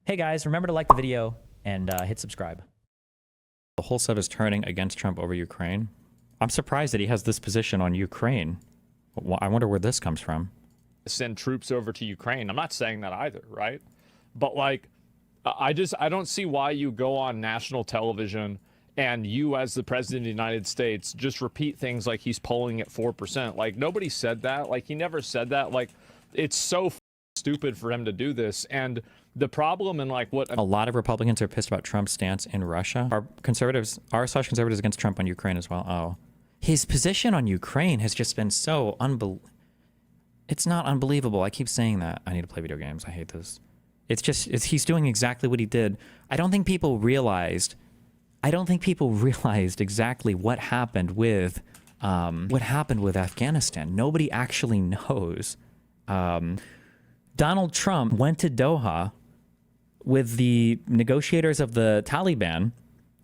Hey guys, remember to like the video and hit subscribe. The whole set is turning against Trump over Ukraine. I'm surprised that he has this position on Ukraine. I wonder where this comes from. Send troops over to Ukraine. I'm not saying that either, right? But like, I don't see why you go on national television and you as the president of the United States just repeat things like he's polling at 4%. Like, nobody said that. Like, he never said that. Like, it's so stupid for him to do this. And the problem and like what a lot of Republicans are pissed about Trump's stance in Russia. Our staunch conservatives against Trump on Ukraine as well. Oh, his position on Ukraine has just been so it's not unbelievable. I keep saying that. I need to play video games. I hate this. He's doing exactly what he did. I don't think people realized exactly what happened with Afghanistan. Nobody actually knows. Donald Trump went to Doha with the negotiators of the Taliban,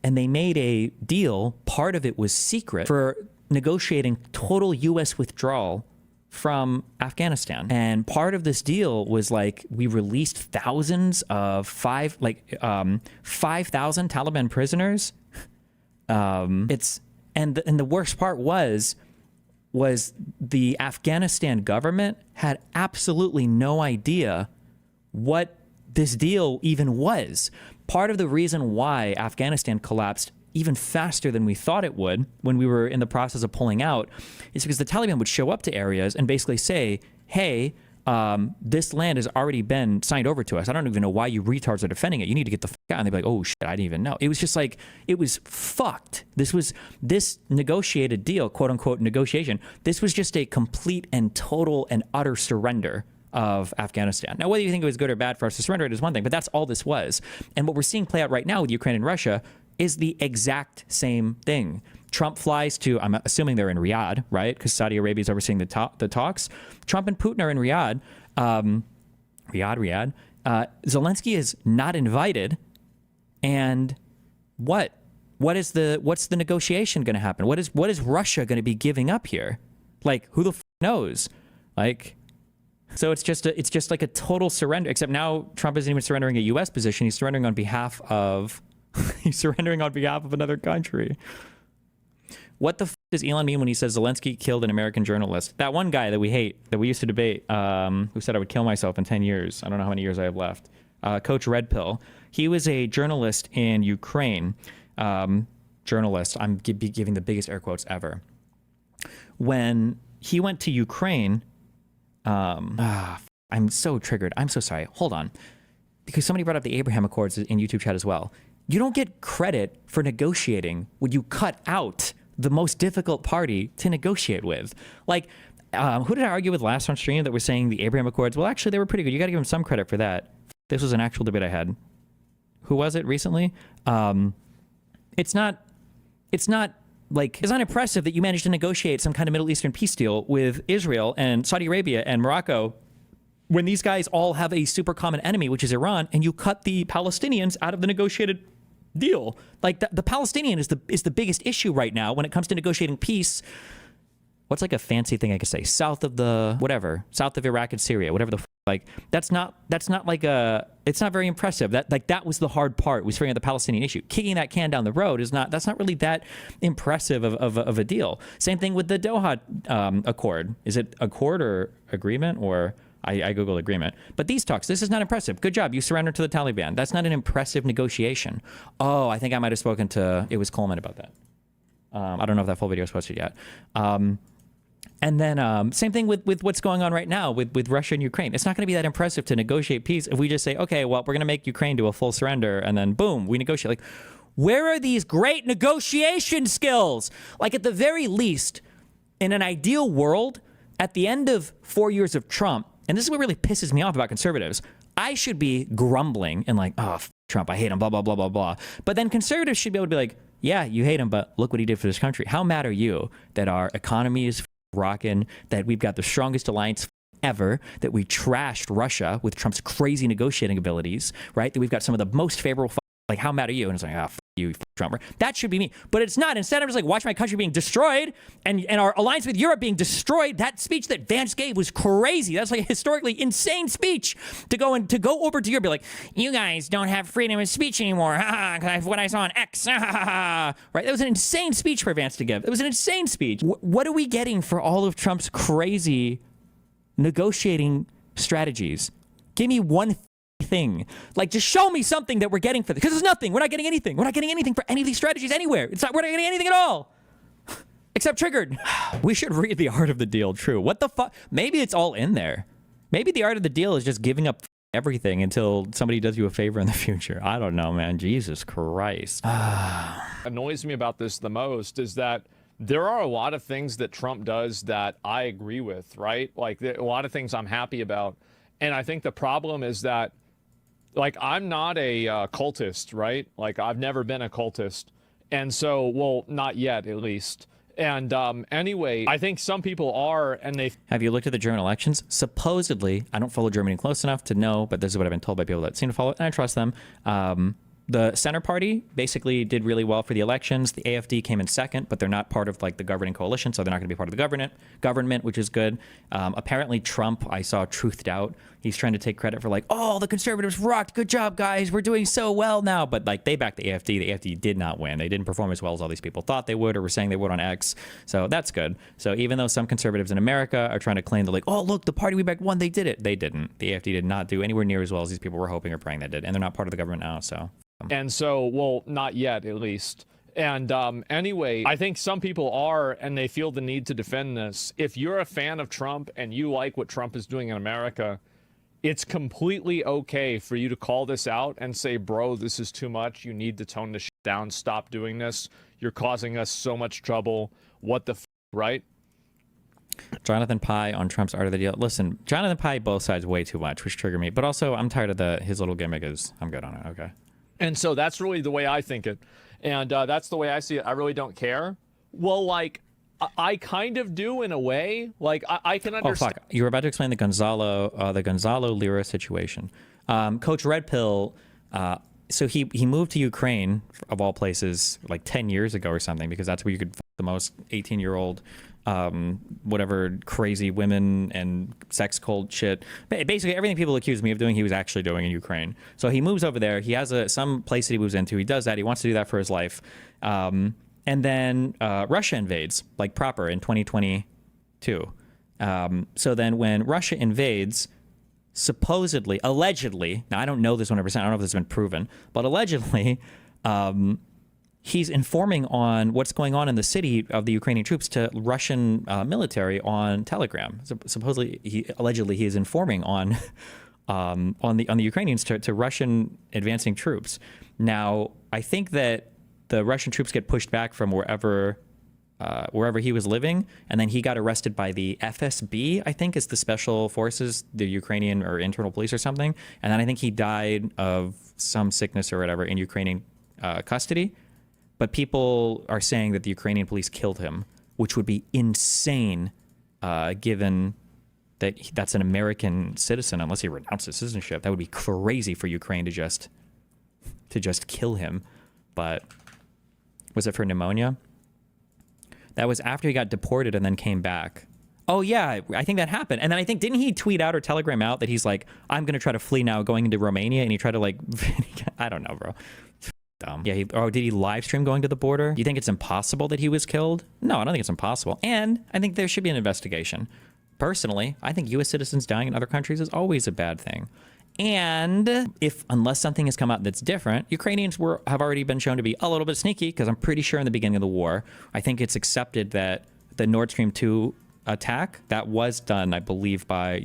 and they made a deal. Part of it was secret for negotiating total U.S. withdrawal from Afghanistan. And part of this deal was like we released thousands of 5,000 Taliban prisoners. And the worst part was the Afghanistan government had absolutely no idea what this deal even was. Part of the reason why Afghanistan collapsed even faster than we thought it would when we were in the process of pulling out is because the Taliban would show up to areas and basically say, hey, this land has already been signed over to us. I don't even know why you retards are defending it. You need to get the fuck out. And they'd be like, oh shit, I didn't even know. It was just like, it was fucked. This negotiated deal, quote unquote negotiation, this was just a complete and total and utter surrender of Afghanistan. Now, whether you think it was good or bad for us to surrender it is one thing, but that's all this was. And what we're seeing play out right now with Ukraine and Russia is the exact same thing. Trump flies to, I'm assuming they're in Riyadh, right? Because Saudi Arabia is overseeing the talks. Trump and Putin are in Riyadh. Riyadh. Zelensky is not invited. And what's the negotiation going to happen? What is Russia going to be giving up here? Like, who the knows? Like, so it's just like a total surrender. Except now Trump isn't even surrendering a U.S. position. He's surrendering on behalf of another country. What the does Elon mean when he says Zelensky killed an American journalist? That one guy that we hate, that we used to debate, who said I would kill myself in 10 years. I don't know how many years I have left. Coach Red Pill. He was a journalist in Ukraine. Journalist. I'm giving the biggest air quotes ever. When he went to Ukraine, I'm so triggered. I'm so sorry. Hold on. Because somebody brought up the Abraham Accords in YouTube chat as well. You don't get credit for negotiating when you cut out the most difficult party to negotiate with. Like, who did I argue with last on stream that was saying the Abraham Accords? Well, actually, they were pretty good. You got to give them some credit for that. This was an actual debate I had. Who was it recently? It's not impressive that you managed to negotiate some kind of Middle Eastern peace deal with Israel and Saudi Arabia and Morocco when these guys all have a super common enemy, which is Iran, and you cut the Palestinians out of the negotiated deal. Like, the Palestinian is the biggest issue right now when it comes to negotiating peace. What's like a fancy thing I could say? South of Iraq and Syria, whatever the like. It's not very impressive. That was the hard part, was figuring out the Palestinian issue. Kicking that can down the road that's not really that impressive of a deal. Same thing with the Doha Accord. Is it accord or agreement or? I Googled agreement. But these talks, this is not impressive. Good job. You surrendered to the Taliban. That's not an impressive negotiation. Oh, I think I might have spoken to, it was Coleman about that. I don't know if that full video is posted yet. And then same thing with what's going on right now with Russia and Ukraine. It's not going to be that impressive to negotiate peace if we just say, okay, well, we're going to make Ukraine do a full surrender, and then boom, we negotiate. Like, where are these great negotiation skills? Like, at the very least, in an ideal world, at the end of 4 years of Trump, and this is what really pisses me off about conservatives, I should be grumbling and like, oh, Trump, I hate him, blah, blah, blah, blah, blah. But then conservatives should be able to be like, yeah, you hate him, but look what he did for this country. How mad are you that our economy is rocking, that we've got the strongest alliance ever, that we trashed Russia with Trump's crazy negotiating abilities, right? That we've got some of the most favorable, like, how mad are you? And it's like, you Trump. That should be me. But it's not. Instead, I'm just like, watch my country being destroyed and our alliance with Europe being destroyed. That speech that Vance gave was crazy. That's like a historically insane speech to go over to Europe, be like, you guys don't have freedom of speech anymore. What I saw on X. Right? That was an insane speech for Vance to give. It was an insane speech. What are we getting for all of Trump's crazy negotiating strategies? Give me one thing. Like, just show me something that we're getting for this. Because there's nothing. We're not getting anything. We're not getting anything for any of these strategies anywhere. We're not getting anything at all. Except triggered. We should read The Art of the Deal. True. What the fuck? Maybe it's all in there. Maybe The Art of the Deal is just giving up everything until somebody does you a favor in the future. I don't know, man. Jesus Christ. Annoys me about this the most is that there are a lot of things that Trump does that I agree with, right? Like, a lot of things I'm happy about. And I think the problem is that, like, I'm not a cultist, right? Like, I've never been a cultist. And so, well, not yet, at least. And anyway, I think some people are, and they... Have you looked at the German elections? Supposedly, I don't follow Germany close enough to know, but this is what I've been told by people that seem to follow it, and I trust them. The Center Party basically did really well for the elections. The AfD came in second, but they're not part of like the governing coalition, so they're not going to be part of the government, which is good. Apparently Trump, I saw truthed out. He's trying to take credit for like, oh, the conservatives rocked. Good job, guys. We're doing so well now. But like, they backed the AfD. The AfD did not win. They didn't perform as well as all these people thought they would or were saying they would on X. So that's good. So even though some conservatives in America are trying to claim that like, oh, look, the party we backed won, they did it. They didn't. The AfD did not do anywhere near as well as these people were hoping or praying they did. And they're not part of the government now, so... And so, well, not yet, at least. And anyway, I think some people are, and they feel the need to defend this. If you're a fan of Trump and you like what Trump is doing in America, it's completely okay for you to call this out and say, bro, this is too much. You need to tone this shit down. Stop doing this. You're causing us so much trouble. What the right? Jonathan Pye on Trump's Art of the Deal. Listen, Jonathan Pye, both sides way too much, which triggered me. But also, I'm tired of his little gimmick is, I'm good on it. Okay. And so that's really the way I think it. And that's the way I see it. I really don't care. Well, like, I kind of do in a way. Like, I can understand. Oh, fuck. You were about to explain the Gonzalo Lira situation. Coach Red Pill, so he moved to Ukraine, of all places, like 10 years ago or something, because that's where you could fuck the most 18-year-old whatever crazy women and sex cult shit. Basically everything people accuse me of doing, he was actually doing in Ukraine. So he moves over there. He has some place that he moves into. He does that. He wants to do that for his life. And then Russia invades, like proper, in 2022. So then when Russia invades, supposedly, allegedly, now I don't know this 100%, I don't know if this has been proven, but allegedly, he's informing on what's going on in the city of the Ukrainian troops to Russian military on Telegram. So supposedly, allegedly, he is informing on the Ukrainians to Russian advancing troops. Now, I think that the Russian troops get pushed back from wherever he was living, and then he got arrested by the FSB, I think is the special forces, the Ukrainian or internal police or something. And then I think he died of some sickness or whatever in Ukrainian custody. But people are saying that the Ukrainian police killed him, which would be insane, given that that's an American citizen, unless he renounced his citizenship. That would be crazy for Ukraine to just kill him. But was it for pneumonia? That was after he got deported and then came back. Oh yeah, I think that happened. And then I think, didn't he tweet out or telegram out that he's like, I'm going to try to flee now going into Romania? And he tried to like, I don't know, bro. Dumb. Yeah, did he live stream going to the border? Do you think it's impossible that he was killed? No, I don't think it's impossible. And I think there should be an investigation. Personally, I think U.S. citizens dying in other countries is always a bad thing. And unless something has come out that's different, Ukrainians have already been shown to be a little bit sneaky, because I'm pretty sure in the beginning of the war, I think it's accepted that the Nord Stream 2 attack, that was done, I believe, by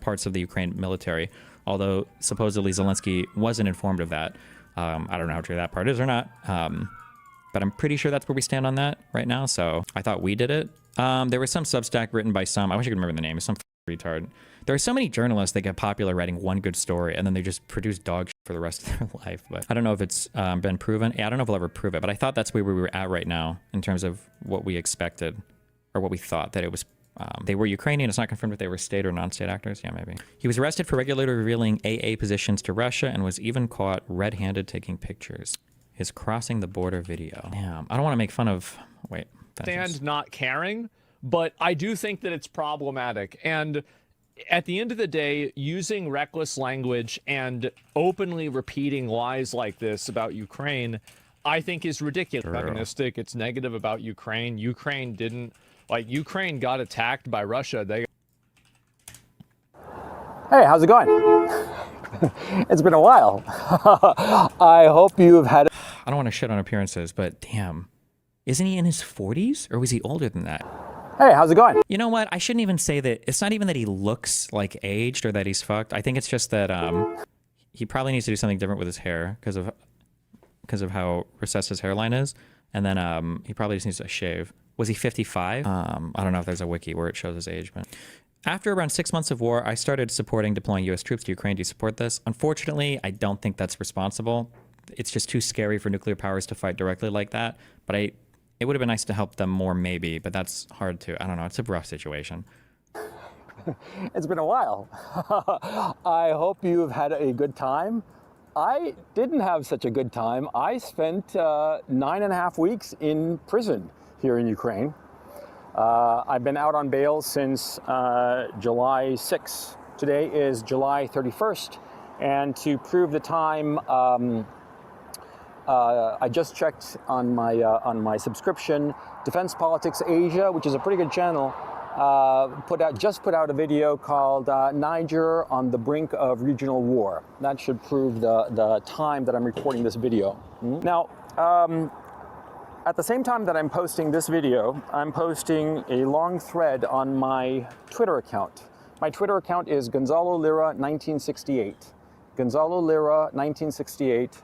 parts of the Ukraine military, although supposedly Zelensky wasn't informed of that. I don't know how true that part is or not, but I'm pretty sure that's where we stand on that right now. So I thought we did it. There was some Substack written by I wish I could remember the name. It's some retard. There are so many journalists that get popular writing one good story and then they just produce dog shit for the rest of their life. But I don't know if it's been proven. Yeah, I don't know if we'll ever prove it, but I thought that's where we were at right now in terms of what we expected or what we thought that it was. They were Ukrainian. It's not confirmed if they were state or non-state actors. Yeah, maybe. He was arrested for regularly revealing AA positions to Russia and was even caught red-handed taking pictures. his crossing the border video. Damn, I don't want to make fun of. Wait. Stand not caring, but I do think that it's problematic. And at the end of the day, using reckless language and openly repeating lies like this about Ukraine, I think is ridiculous. Antagonistic. It's negative about Ukraine. Ukraine got attacked by Russia. Hey, how's it going? It's been a while. I hope you've had. I don't want to shit on appearances, but damn, isn't he in his 40s or was he older than that? Hey, how's it going? You know what? I shouldn't even say that. It's not even that he looks like aged or that he's fucked. I think it's just that he probably needs to do something different with his hair because of how recessed his hairline is, and then he probably just needs to shave. Was he 55? I don't know if there's a wiki where it shows his age, but after around 6 months of war, I started supporting deploying U.S. troops to Ukraine. Do you support this? Unfortunately, I don't think that's responsible. It's just too scary for nuclear powers to fight directly like that. But it would have been nice to help them more, maybe. But that's hard to. I don't know. It's a rough situation. It's been a while. I hope you've had a good time. I didn't have such a good time. I spent 9.5 weeks in prison here in Ukraine. I've been out on bail since July 6th. Today is July 31st. And to prove the time, I just checked on my subscription. Defense Politics Asia, which is a pretty good channel, just put out a video called Niger on the Brink of Regional War. That should prove the time that I'm recording this video. Now, at the same time that I'm posting this video, I'm posting a long thread on my Twitter account. My Twitter account is Gonzalo Lira 1968. Gonzalo Lira 1968.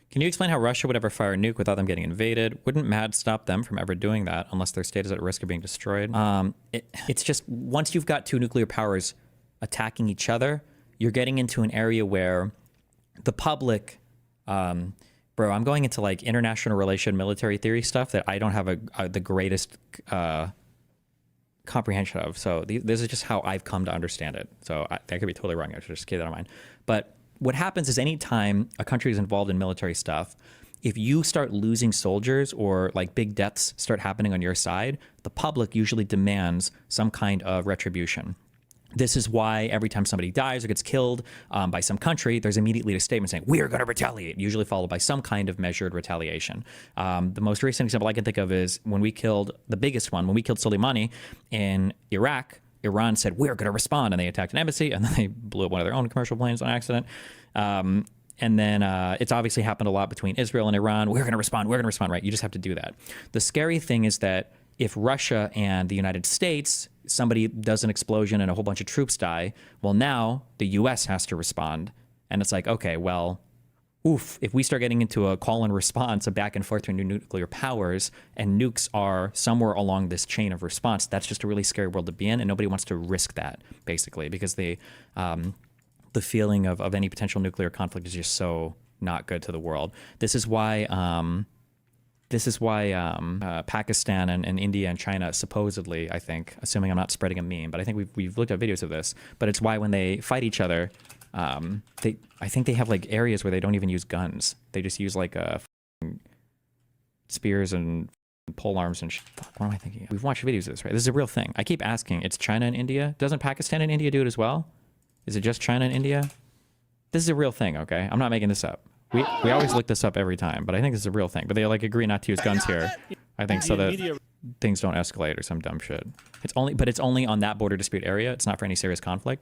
Can you explain how Russia would ever fire a nuke without them getting invaded? Wouldn't MAD stop them from ever doing that unless their state is at risk of being destroyed? It's just once you've got two nuclear powers attacking each other, you're getting into an area where the public, bro, I'm going into like international relation military theory stuff that I don't have the greatest comprehension of. So this is just how I've come to understand it. So I could be totally wrong. I should just keep that in mind. But what happens is anytime a country is involved in military stuff, if you start losing soldiers or like big deaths start happening on your side, the public usually demands some kind of retribution. This is why every time somebody dies or gets killed by some country, there's immediately a statement saying, we are going to retaliate, usually followed by some kind of measured retaliation. The most recent example I can think of is when we killed, the biggest one, when we killed Soleimani in Iraq, Iran said, we're going to respond, and they attacked an embassy, and then they blew up one of their own commercial planes on accident. And then it's obviously happened a lot between Israel and Iran. We're going to respond, right? You just have to do that. The scary thing is that if Russia and the United States, somebody does an explosion and a whole bunch of troops die, well, now the U.S. has to respond. And it's like, okay, well, oof, if we start getting into a call and response, a back and forth between nuclear powers, and nukes are somewhere along this chain of response, that's just a really scary world to be in, and nobody wants to risk that, basically, because the feeling of any potential nuclear conflict is just so not good to the world. This is why Pakistan and India and China supposedly, I think, assuming I'm not spreading a meme, but I think we've looked at videos of this, but it's why when they fight each other, I think they have like areas where they don't even use guns. They just use like spears and pole arms and fuck, what am I thinking? We've watched videos of this, right? This is a real thing. I keep asking. It's China and India. Doesn't Pakistan and India do it as well? Is it just China and India? This is a real thing, okay? I'm not making this up. We always look this up every time, but I think this is a real thing. But they like agree not to use guns here. I think so that things don't escalate or some dumb shit. It's only on that border dispute area. It's not for any serious conflict.